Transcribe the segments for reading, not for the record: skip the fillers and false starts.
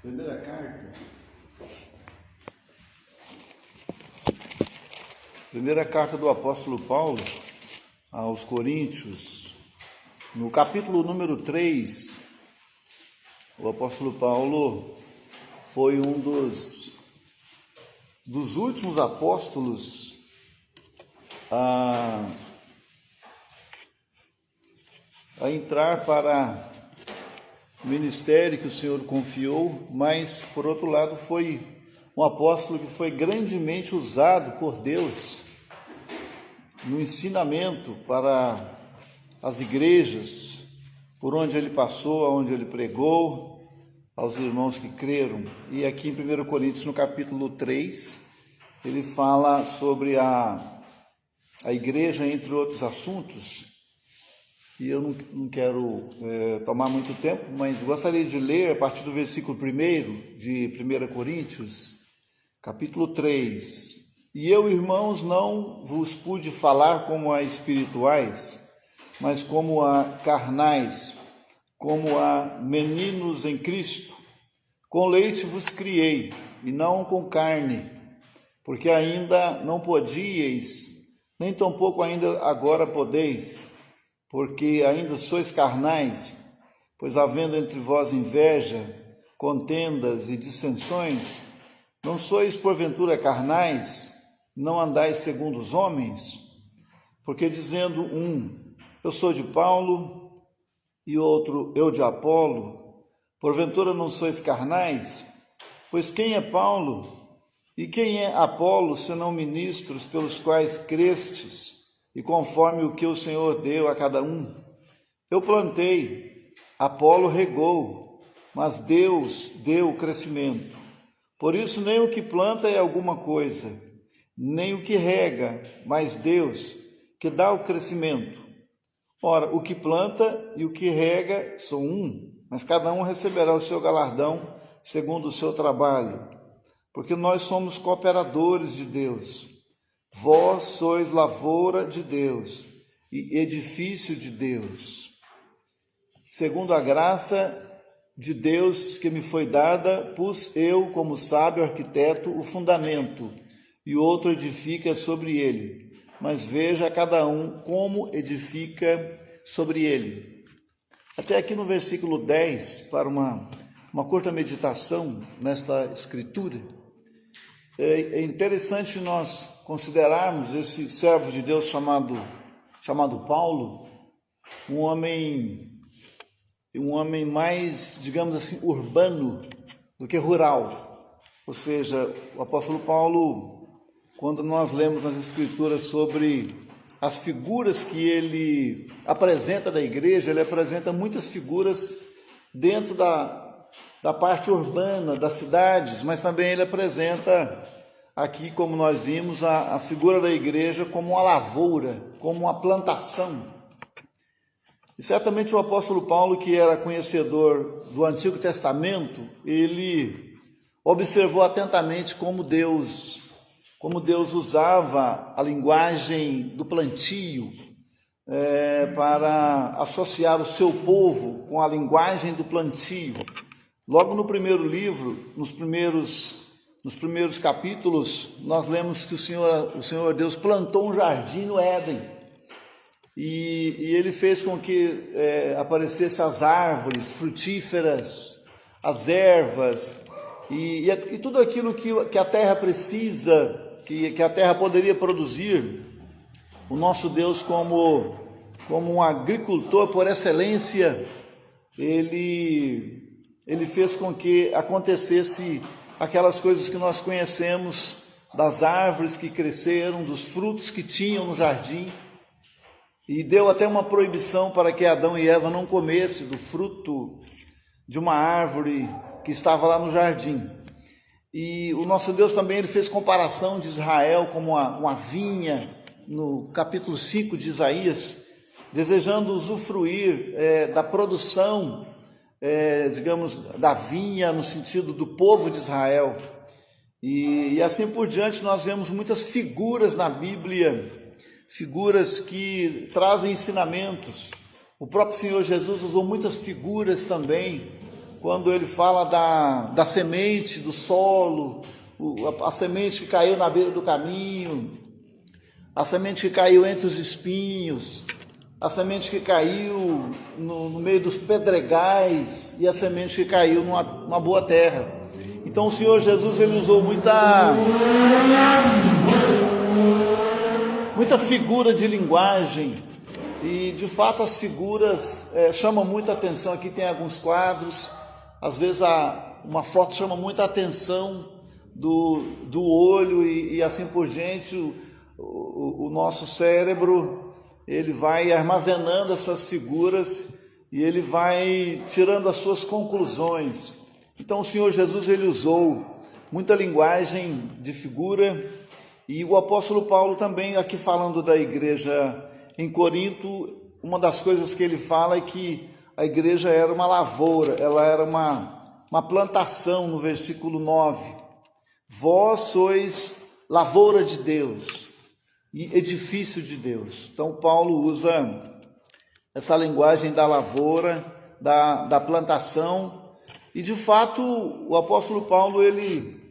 Primeira carta. Primeira carta do apóstolo Paulo aos Coríntios, no capítulo número 3, o apóstolo Paulo foi um dos últimos apóstolos a entrar para o ministério que o Senhor confiou, mas, por outro lado, foi um apóstolo que foi grandemente usado por Deus no ensinamento para as igrejas, por onde ele passou, aonde ele pregou, aos irmãos que creram. E aqui em 1 Coríntios, no capítulo 3, ele fala sobre a igreja, entre outros assuntos. E eu não quero tomar muito tempo, mas gostaria de ler a partir do versículo 1 de 1 Coríntios, capítulo 3. E eu, irmãos, não vos pude falar como a espirituais, mas como a carnais, como a meninos em Cristo. Com leite vos criei, e não com carne, porque ainda não podíeis, nem tampouco ainda agora podeis, porque ainda sois carnais, pois havendo entre vós inveja, contendas e dissensões, não sois porventura carnais, não andais segundo os homens? Porque dizendo um, eu sou de Paulo, e outro, eu de Apolo, porventura não sois carnais? Pois quem é Paulo e quem é Apolo, senão ministros pelos quais crestes, e conforme o que o Senhor deu a cada um? Eu plantei, Apolo regou, mas Deus deu o crescimento. Por isso nem o que planta é alguma coisa, nem o que rega, mas Deus que dá o crescimento. Ora, o que planta e o que rega são um, mas cada um receberá o seu galardão segundo o seu trabalho, porque nós somos cooperadores de Deus. Vós sois lavoura de Deus e edifício de Deus. Segundo a graça de Deus que me foi dada, pus eu, como sábio arquiteto, o fundamento, e outro edifica sobre ele. Mas veja cada um como edifica sobre ele. Até aqui no versículo 10, para uma curta meditação nesta escritura, é interessante nós considerarmos esse servo de Deus chamado Paulo, um homem mais, digamos assim, urbano do que rural. Ou seja, o apóstolo Paulo, quando nós lemos nas Escrituras sobre as figuras que ele apresenta da igreja, ele apresenta muitas figuras dentro da parte urbana, das cidades, mas também ele apresenta aqui, como nós vimos, a figura da igreja como uma lavoura, como uma plantação. E certamente o apóstolo Paulo, que era conhecedor do Antigo Testamento, ele observou atentamente como Deus usava a linguagem do plantio para associar o seu povo com a linguagem do plantio. Logo no primeiro livro, nos primeiros capítulos, nós lemos que o Senhor Deus plantou um jardim no Éden. E ele fez com que aparecessem as árvores frutíferas, as ervas, e tudo aquilo que a terra precisa, que a terra poderia produzir. O nosso Deus, como um agricultor por excelência, ele fez com que acontecesse aquelas coisas que nós conhecemos, das árvores que cresceram, dos frutos que tinham no jardim, e deu até uma proibição para que Adão e Eva não comessem do fruto de uma árvore que estava lá no jardim. E o nosso Deus também ele fez comparação de Israel como uma vinha, no capítulo 5 de Isaías, desejando usufruir da produção, digamos, da vinha, no sentido do povo de Israel. E assim por diante, nós vemos muitas figuras na Bíblia, figuras que trazem ensinamentos. O próprio Senhor Jesus usou muitas figuras também quando ele fala da semente, do solo, a semente que caiu na beira do caminho, a semente que caiu entre os espinhos, a semente que caiu no meio dos pedregais e a semente que caiu numa boa terra. Então o Senhor Jesus, ele usou muita figura de linguagem, e de fato as figuras chamam muita atenção. Aqui tem alguns quadros, às vezes uma foto chama muita atenção do olho e assim por diante. O nosso cérebro, ele vai armazenando essas figuras e ele vai tirando as suas conclusões. Então o Senhor Jesus, ele usou muita linguagem de figura, e o apóstolo Paulo também, aqui falando da igreja em Corinto, uma das coisas que ele fala é que a igreja era uma lavoura, ela era uma plantação, no versículo 9. Vós sois lavoura de Deus e edifício de Deus. Então Paulo usa essa linguagem da lavoura, da plantação, e de fato o apóstolo Paulo, ele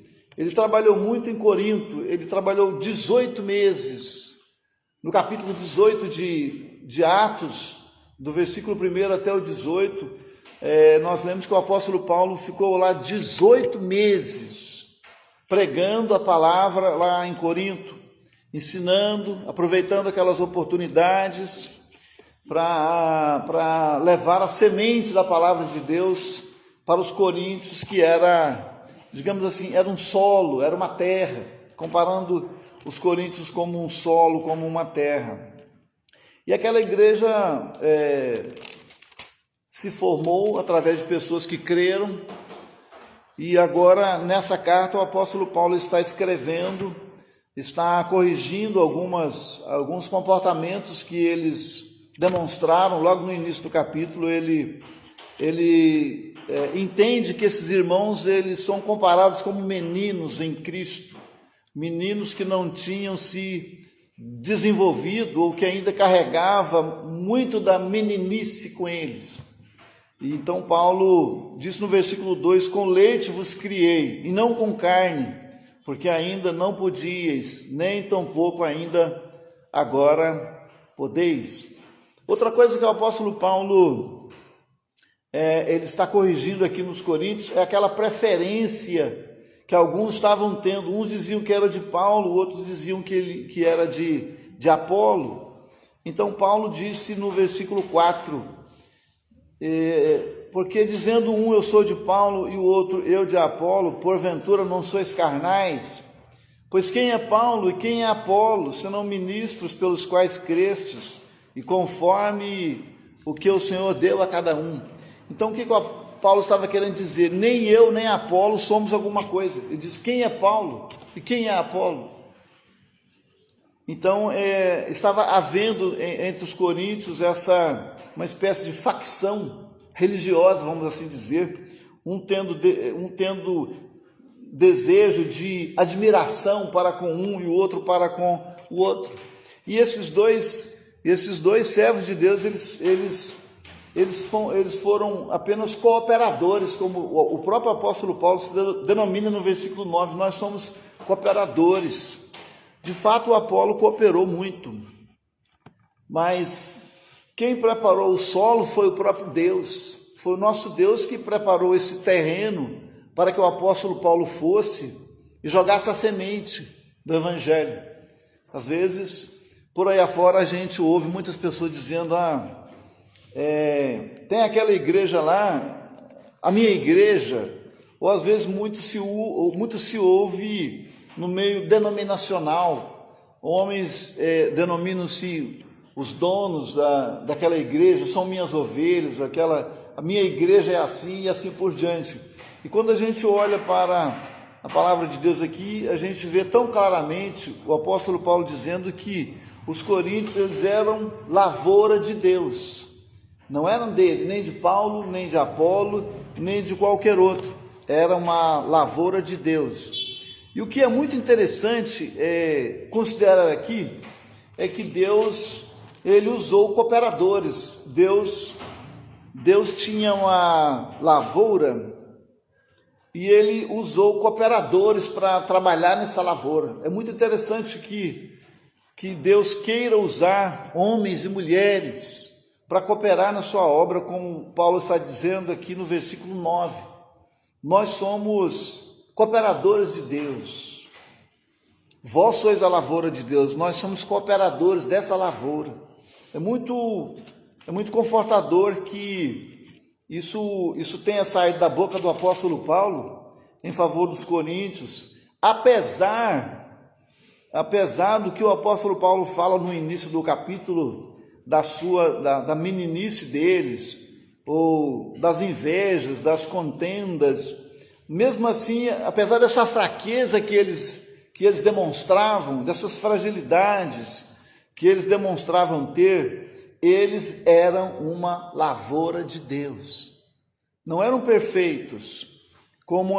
trabalhou muito em Corinto. Ele trabalhou 18 meses, no capítulo 18 de Atos, do versículo 1 até o 18, nós lemos que o apóstolo Paulo ficou lá 18 meses, pregando a palavra lá em Corinto, ensinando, aproveitando aquelas oportunidades para levar a semente da palavra de Deus para os coríntios, que era, digamos assim, era um solo, era uma terra, comparando os coríntios como um solo, como uma terra. E aquela igreja se formou através de pessoas que creram, e agora nessa carta o apóstolo Paulo está escrevendo, está corrigindo alguns comportamentos que eles demonstraram. Logo no início do capítulo, ele entende que esses irmãos, eles são comparados como meninos em Cristo, meninos que não tinham se desenvolvido, ou que ainda carregava muito da meninice com eles. E então Paulo diz no versículo 2: com leite vos criei, e não com carne, porque ainda não podíeis, nem tampouco ainda agora podeis. Outra coisa que o apóstolo Paulo ele está corrigindo aqui nos coríntios é aquela preferência que alguns estavam tendo. Uns diziam que era de Paulo, outros diziam que era de Apolo. Então Paulo disse no versículo 4, porque dizendo um eu sou de Paulo e o outro eu de Apolo, porventura não sois carnais? Pois quem é Paulo e quem é Apolo, senão ministros pelos quais crestes, e conforme o que o Senhor deu a cada um. Então o que Paulo estava querendo dizer? Nem eu nem Apolo somos alguma coisa. Ele diz: quem é Paulo e quem é Apolo? Então estava havendo entre os coríntios uma espécie de facção religiosa, vamos assim dizer, um tendo desejo de admiração para com um e o outro para com o outro. E esses dois servos de Deus, eles foram apenas cooperadores, como o próprio apóstolo Paulo se denomina no versículo 9, nós somos cooperadores. De fato, o Apolo cooperou muito, mas quem preparou o solo foi o próprio Deus. Foi o nosso Deus que preparou esse terreno para que o apóstolo Paulo fosse e jogasse a semente do evangelho. Às vezes, por aí afora, a gente ouve muitas pessoas dizendo: tem aquela igreja lá, a minha igreja. Ou às vezes muito se ouve no meio denominacional, homens denominam-se os donos daquela igreja, são minhas ovelhas, a minha igreja é assim e assim por diante. E quando a gente olha para a palavra de Deus aqui, a gente vê tão claramente o apóstolo Paulo dizendo que os coríntios, eles eram lavoura de Deus, não eram dele, nem de Paulo, nem de Apolo, nem de qualquer outro, era uma lavoura de Deus. E o que é muito interessante considerar aqui é que Deus, ele usou cooperadores. Deus Deus tinha uma lavoura e ele usou cooperadores para trabalhar nessa lavoura. É muito interessante que Deus queira usar homens e mulheres para cooperar na sua obra, como Paulo está dizendo aqui no versículo 9. Nós somos cooperadores de Deus. Vós sois a lavoura de Deus, nós somos cooperadores dessa lavoura. É muito confortador que isso tenha saído da boca do apóstolo Paulo em favor dos coríntios, apesar do que o apóstolo Paulo fala no início do capítulo, da meninice deles, ou das invejas, das contendas. Mesmo assim, apesar dessa fraqueza que eles demonstravam, dessas fragilidades que eles demonstravam ter, eles eram uma lavoura de Deus. Não eram perfeitos, como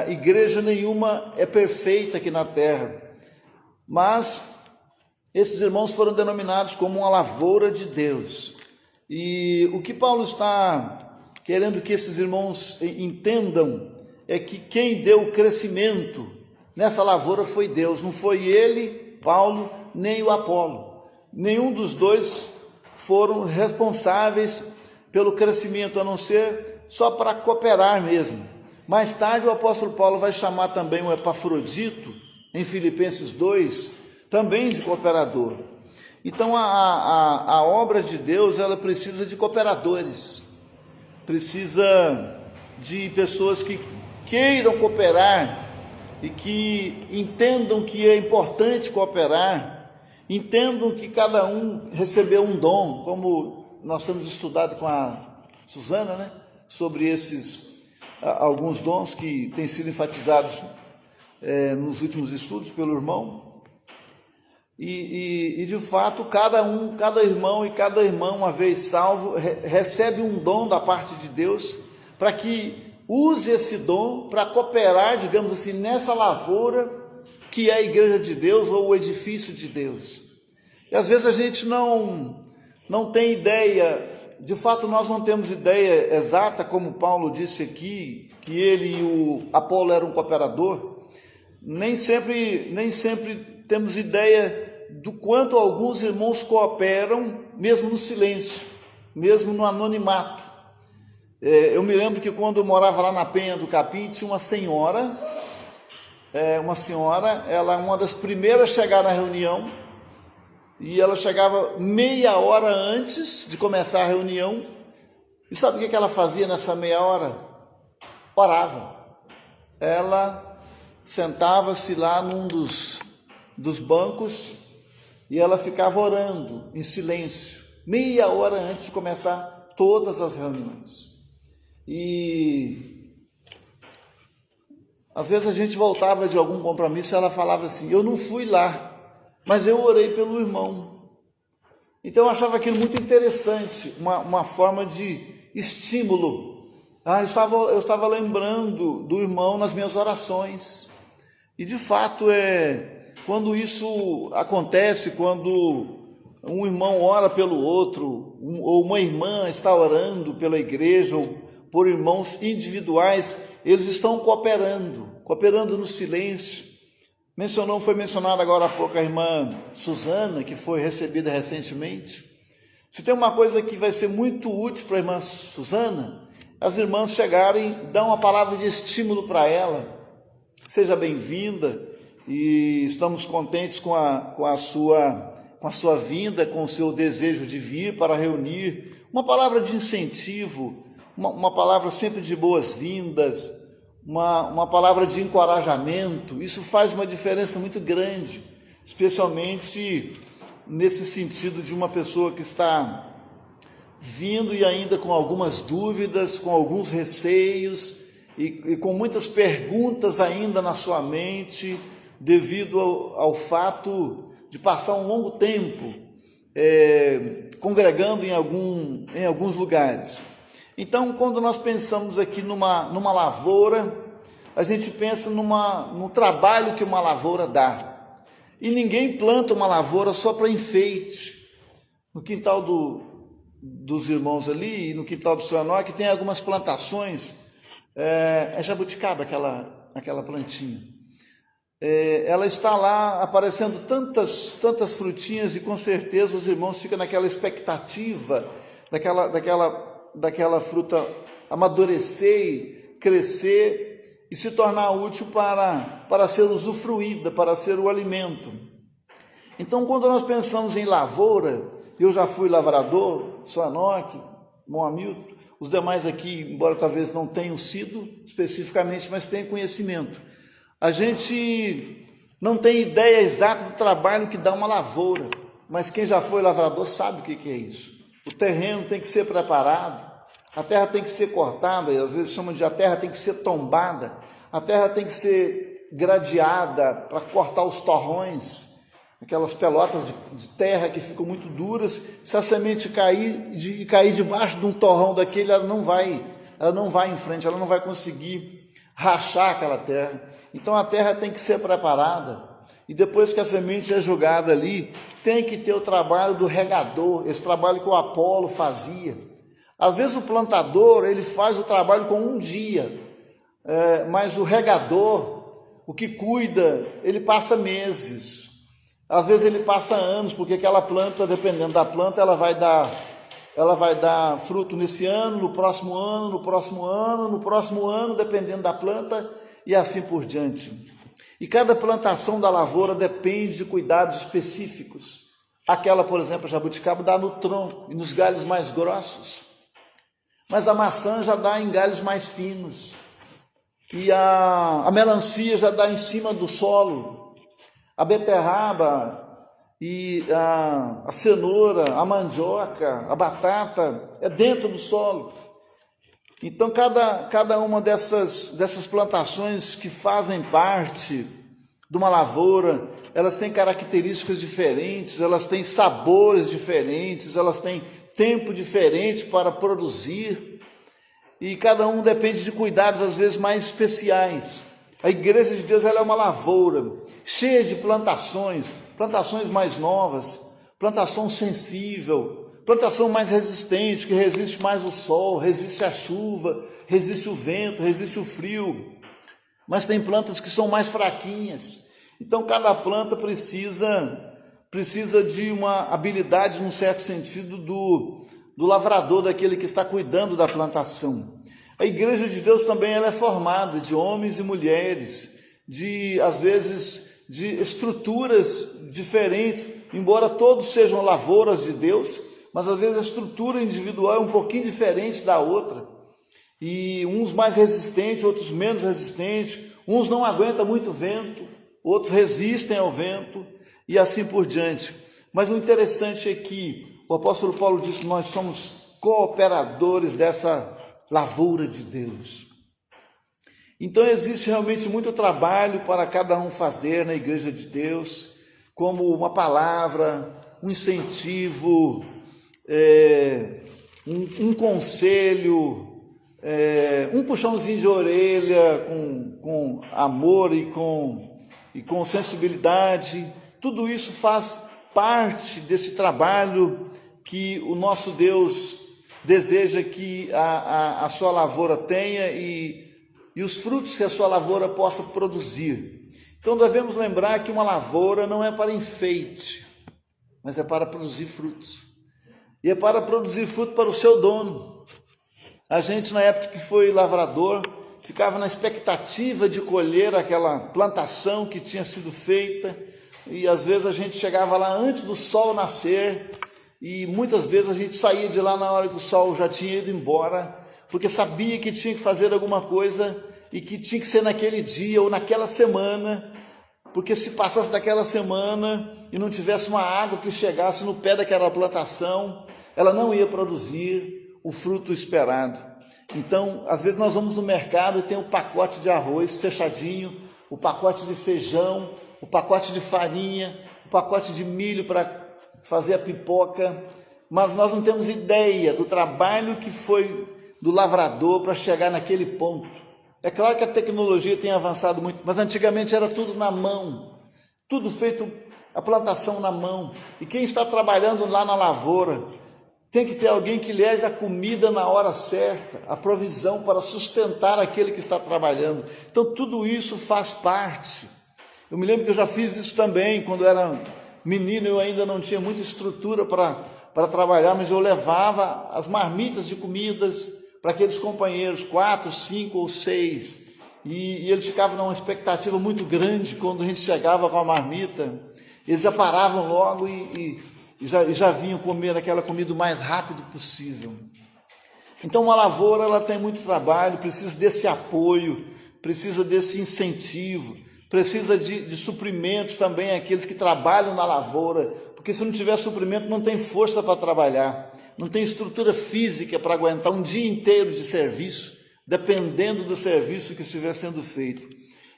igreja nenhuma é perfeita aqui na terra, mas esses irmãos foram denominados como uma lavoura de Deus. E o que Paulo está querendo que esses irmãos entendam é que quem deu o crescimento nessa lavoura foi Deus, não foi ele, Paulo, nem o Apolo. Nenhum dos dois foram responsáveis pelo crescimento, a não ser só para cooperar mesmo. Mais tarde o apóstolo Paulo vai chamar também o Epafrodito, em Filipenses 2, também de cooperador. Então a obra de Deus, ela precisa de cooperadores, precisa de pessoas que queiram cooperar e que entendam que é importante cooperar, entendam que cada um recebeu um dom, como nós temos estudado com a Suzana, né, sobre alguns dons que têm sido enfatizados nos últimos estudos pelo irmão. E de fato, cada irmão e cada irmã, uma vez salvo, recebe um dom da parte de Deus, para que use esse dom para cooperar, digamos assim, nessa lavoura que é a igreja de Deus ou o edifício de Deus. E às vezes a gente não tem ideia, de fato nós não temos ideia exata, como Paulo disse aqui, que ele e o Apolo eram um cooperador. Nem sempre temos ideia do quanto alguns irmãos cooperam, mesmo no silêncio, mesmo no anonimato. Eu me lembro que quando eu morava lá na Penha do Capim, tinha uma senhora, ela uma das primeiras a chegar na reunião, e ela chegava meia hora antes de começar a reunião. E sabe o que ela fazia nessa meia hora? Orava. Ela sentava-se lá num dos bancos e ela ficava orando em silêncio, meia hora antes de começar todas as reuniões. E às vezes a gente voltava de algum compromisso e ela falava assim: eu não fui lá, mas eu orei pelo irmão. Então eu achava aquilo muito interessante, uma forma de estímulo. Eu estava lembrando do irmão nas minhas orações. E de fato, quando isso acontece, quando um irmão ora pelo outro, ou uma irmã está orando pela igreja, ou por irmãos individuais, eles estão cooperando no silêncio. Foi mencionada agora há pouco a irmã Suzana, que foi recebida recentemente. Se tem uma coisa que vai ser muito útil para a irmã Suzana, as irmãs chegarem, dar uma palavra de estímulo para ela. Seja bem-vinda, e estamos contentes com a sua vinda, com o seu desejo de vir para reunir. Uma palavra de incentivo, uma palavra sempre de boas-vindas, uma palavra de encorajamento. Isso faz uma diferença muito grande, especialmente nesse sentido de uma pessoa que está vindo e ainda com algumas dúvidas, com alguns receios, e com muitas perguntas ainda na sua mente, devido ao fato de passar um longo tempo congregando em alguns lugares. Então, quando nós pensamos aqui numa lavoura, a gente pensa no trabalho que uma lavoura dá. E ninguém planta uma lavoura só para enfeite. No quintal dos irmãos ali, no quintal do seu Enoque, tem algumas plantações, é jabuticaba aquela plantinha. Ela está lá aparecendo tantas frutinhas e com certeza os irmãos ficam naquela expectativa daquela fruta amadurecer, crescer e se tornar útil para ser usufruída, para ser o alimento. Então, quando nós pensamos em lavoura, eu já fui lavrador, sou Enoque, bom Hamilton, os demais aqui, embora talvez não tenham sido especificamente, mas têm conhecimento. A gente não tem ideia exata do trabalho que dá uma lavoura, mas quem já foi lavrador sabe o que é isso. O terreno tem que ser preparado, a terra tem que ser cortada, e às vezes chamam de a terra tem que ser tombada, a terra tem que ser gradeada para cortar os torrões, aquelas pelotas de terra que ficam muito duras. Se a semente cair debaixo de um torrão daquele, ela não vai em frente, ela não vai conseguir rachar aquela terra. Então a terra tem que ser preparada, e depois que a semente é jogada ali, tem que ter o trabalho do regador, esse trabalho que o Apolo fazia. Às vezes o plantador, ele faz o trabalho com um dia, mas o regador, o que cuida, ele passa meses. Às vezes ele passa anos, porque aquela planta, dependendo da planta, ela vai dar fruto nesse ano, no próximo ano, no próximo ano, no próximo ano, dependendo da planta, e assim por diante. E cada plantação da lavoura depende de cuidados específicos. Aquela, por exemplo, a jabuticaba dá no tronco e nos galhos mais grossos, mas a maçã já dá em galhos mais finos, e a melancia já dá em cima do solo, a beterraba e a cenoura, a mandioca, a batata é dentro do solo. Então cada uma dessas plantações que fazem parte de uma lavoura, elas têm características diferentes, elas têm sabores diferentes, elas têm tempo diferente para produzir, e cada um depende de cuidados às vezes mais especiais. A Igreja de Deus, ela é uma lavoura cheia de plantações mais novas, plantação sensível, plantação mais resistente, que resiste mais ao sol, resiste à chuva, resiste o vento, resiste o frio. Mas tem plantas que são mais fraquinhas. Então cada planta precisa de uma habilidade, num certo sentido, do lavrador, daquele que está cuidando da plantação. A Igreja de Deus também ela é formada de homens e mulheres, às vezes de estruturas diferentes, embora todos sejam lavouras de Deus, mas às vezes a estrutura individual é um pouquinho diferente da outra, e uns mais resistentes, outros menos resistentes, uns não aguentam muito vento, outros resistem ao vento, e assim por diante. Mas o interessante é que o apóstolo Paulo disse que nós somos cooperadores dessa lavoura de Deus. Então existe realmente muito trabalho para cada um fazer na Igreja de Deus, como uma palavra, um incentivo, um conselho, um puxãozinho de orelha com amor e com sensibilidade. Tudo isso faz parte desse trabalho que o nosso Deus deseja que a sua lavoura tenha e os frutos que a sua lavoura possa produzir. Então devemos lembrar que uma lavoura não é para enfeite, mas é para produzir frutos. E é para produzir fruto para o seu dono. A gente, na época que foi lavrador, ficava na expectativa de colher aquela plantação que tinha sido feita, e às vezes a gente chegava lá antes do sol nascer, e muitas vezes a gente saía de lá na hora que o sol já tinha ido embora, porque sabia que tinha que fazer alguma coisa e que tinha que ser naquele dia ou naquela semana, porque se passasse daquela semana e não tivesse uma água que chegasse no pé daquela plantação, ela não ia produzir o fruto esperado. Então, às vezes nós vamos no mercado e tem o pacote de arroz fechadinho, o pacote de feijão, o pacote de farinha, o pacote de milho para fazer a pipoca, mas nós não temos ideia do trabalho que foi do lavrador para chegar naquele ponto. É claro que a tecnologia tem avançado muito, mas antigamente era tudo na mão, tudo feito, a plantação na mão, e quem está trabalhando lá na lavoura, tem que ter alguém que leve a comida na hora certa, a provisão para sustentar aquele que está trabalhando. Então tudo isso faz parte. Eu me lembro que eu já fiz isso também, quando eu era menino, eu ainda não tinha muita estrutura para trabalhar, mas eu levava as marmitas de comidas para aqueles companheiros, 4, 5 ou 6, e eles ficavam numa expectativa muito grande quando a gente chegava com a marmita. Eles já paravam logo e já vinham comer aquela comida o mais rápido possível. Então uma lavoura, ela tem muito trabalho, precisa desse apoio, precisa desse incentivo, precisa de suprimentos também, aqueles que trabalham na lavoura, porque se não tiver suprimento não tem força para trabalhar, não tem estrutura física para aguentar um dia inteiro de serviço, dependendo do serviço que estiver sendo feito.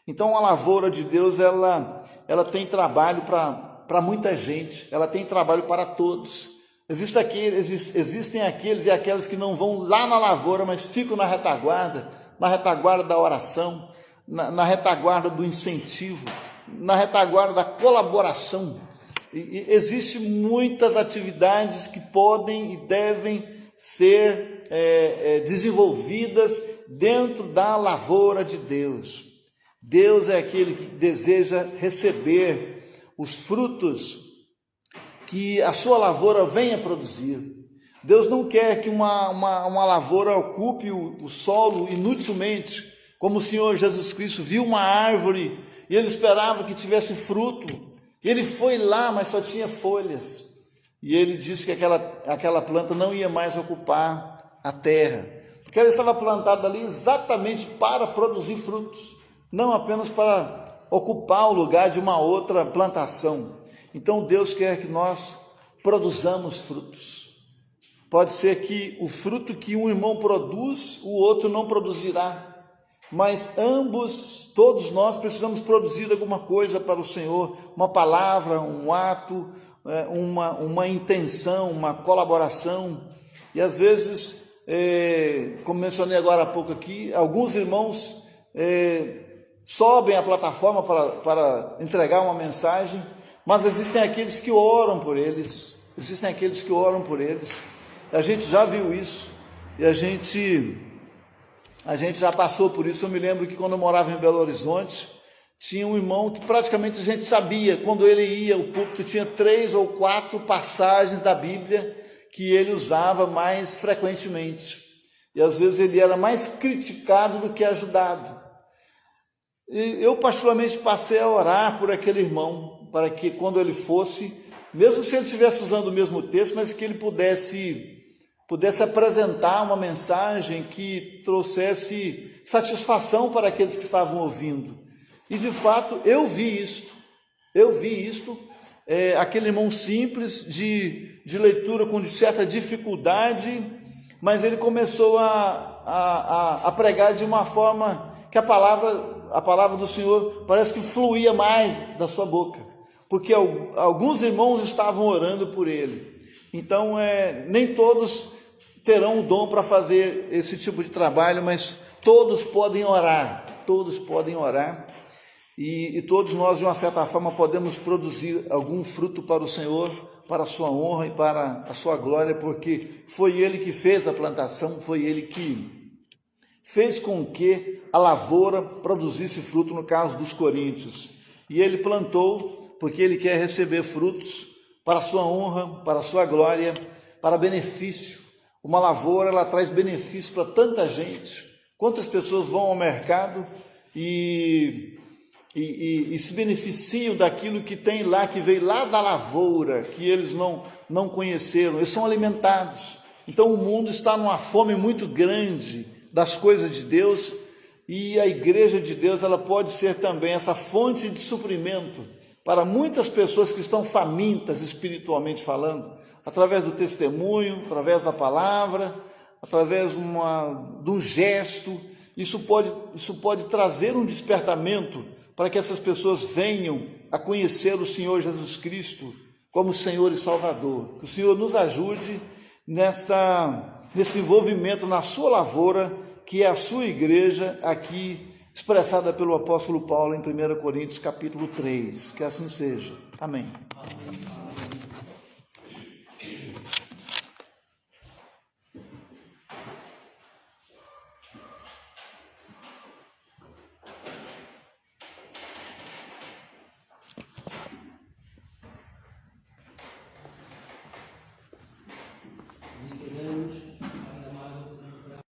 Então a lavoura de Deus, ela tem trabalho para muita gente, ela tem trabalho para todos. Existem aqueles e aquelas que não vão lá na lavoura, mas ficam na retaguarda da oração, na retaguarda do incentivo, na retaguarda da colaboração. E existem muitas atividades que podem e devem ser desenvolvidas dentro da lavoura de Deus. Deus é aquele que deseja receber os frutos que a sua lavoura venha produzir. Deus não quer que uma lavoura ocupe o solo inutilmente, como o Senhor Jesus Cristo viu uma árvore e ele esperava que tivesse fruto. Ele foi lá, mas só tinha folhas. E ele disse que aquela planta não ia mais ocupar a terra, porque ela estava plantada ali exatamente para produzir frutos, não apenas para ocupar o lugar de uma outra plantação. Então Deus quer que nós produzamos frutos. Pode ser que o fruto que um irmão produz, o outro não produzirá, mas ambos, todos nós precisamos produzir alguma coisa para o Senhor, uma palavra, um ato, uma intenção, uma colaboração. E às vezes, como mencionei agora há pouco aqui, alguns irmãos sobem à plataforma para entregar uma mensagem, mas existem aqueles que oram por eles, a gente já viu isso, e a gente já passou por isso. Eu me lembro que quando eu morava em Belo Horizonte, tinha um irmão que praticamente a gente sabia, quando ele ia ao púlpito, tinha 3 ou 4 passagens da Bíblia que ele usava mais frequentemente, e às vezes ele era mais criticado do que ajudado. E eu particularmente passei a orar por aquele irmão, para que quando ele fosse, mesmo se ele estivesse usando o mesmo texto, mas que ele pudesse apresentar uma mensagem que trouxesse satisfação para aqueles que estavam ouvindo. E de fato eu vi isto, aquele irmão simples, de leitura com certa dificuldade, mas ele começou a pregar de uma forma que a palavra do Senhor parece que fluía mais da sua boca, porque alguns irmãos estavam orando por ele. Então nem todos terão o dom para fazer esse tipo de trabalho, mas todos podem orar, e todos nós, de uma certa forma, podemos produzir algum fruto para o Senhor, para a sua honra e para a sua glória, porque foi Ele que fez a plantação, foi Ele que fez com que a lavoura produzisse fruto, no caso dos coríntios. E Ele plantou porque Ele quer receber frutos para a sua honra, para a sua glória, para benefício. Uma lavoura, ela traz benefício para tanta gente. Quantas pessoas vão ao mercado e se beneficiam daquilo que tem lá, que veio lá da lavoura, que eles não conheceram, eles são alimentados. Então o mundo está numa fome muito grande das coisas de Deus, e a igreja de Deus, ela pode ser também essa fonte de suprimento para muitas pessoas que estão famintas espiritualmente falando, através do testemunho, através da palavra, através de um gesto. Isso pode trazer um despertamento para que essas pessoas venham a conhecer o Senhor Jesus Cristo como Senhor e Salvador. Que o Senhor nos ajude nesse envolvimento na sua lavoura, que é a sua igreja, aqui expressada pelo apóstolo Paulo em 1 Coríntios capítulo 3. Que assim seja. Amém.